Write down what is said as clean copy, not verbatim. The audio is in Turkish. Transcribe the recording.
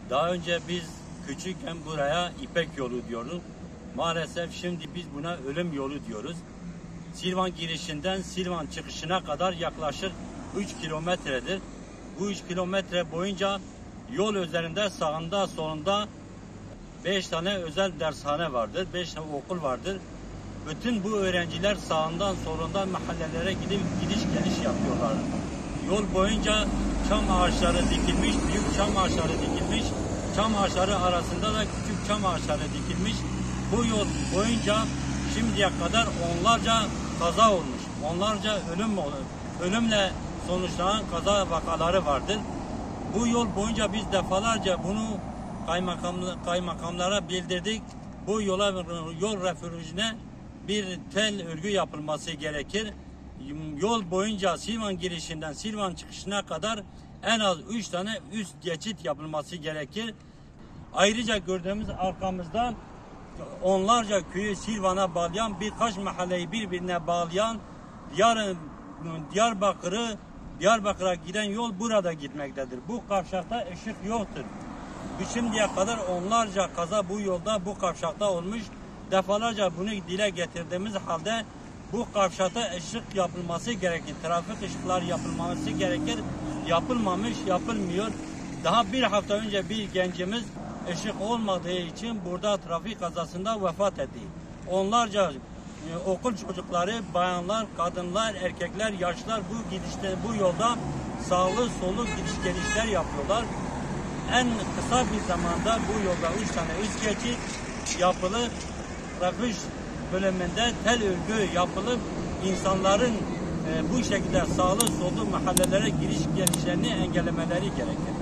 Daha önce biz küçükken buraya İpek yolu diyoruz. Maalesef şimdi biz buna ölüm yolu diyoruz. Silvan girişinden Silvan çıkışına kadar yaklaşık 3 kilometredir. Bu 3 kilometre boyunca yol üzerinde sağında solunda 5 tane özel dershane vardır, 5 tane okul vardır. Bütün bu öğrenciler sağından solundan mahallelere gidip gidiş geliş yapıyorlar. Yol boyunca çam ağaçları dikilmiş, büyük çam ağaçları dikilmiş. Çam ağaçları arasında da küçük çam ağaçları dikilmiş. Bu yol boyunca şimdiye kadar onlarca kaza olmuş. Onlarca ölümle sonuçlanan kaza vakaları vardır. Bu yol boyunca biz defalarca bunu kaymakamlara bildirdik. Bu yol refüjüne bir tel örgü yapılması gerekir. Yol boyunca Silvan girişinden Silvan çıkışına kadar en az 3 tane üst geçit yapılması gerekir. Ayrıca gördüğümüz arkamızda onlarca köyü Silvan'a bağlayan, birkaç mahalleyi birbirine bağlayan Diyarbakır'a giden yol burada gitmektedir. Bu kavşakta ışık yoktur. Şimdiye kadar onlarca kaza bu yolda, bu kavşakta olmuş. Defalarca bunu dile getirdiğimiz halde bu kavşakta ışık yapılması gerekir. Trafik ışıkları yapılması gerekir. Yapılmamış, yapılmıyor. Daha bir hafta önce bir gencimiz ışık olmadığı için burada trafik kazasında vefat etti. Onlarca okul çocukları, bayanlar, kadınlar, erkekler, yaşlılar bu yolda sağlı sollu gidiş gelişler yapıyorlar. En kısa bir zamanda bu yolda 3 tane üst geçit yapılıp refüj bölümünde tel örgü yapılıp insanların bu şekilde sağlı sollu mahallelere giriş gelişlerini engellemeleri gerekir.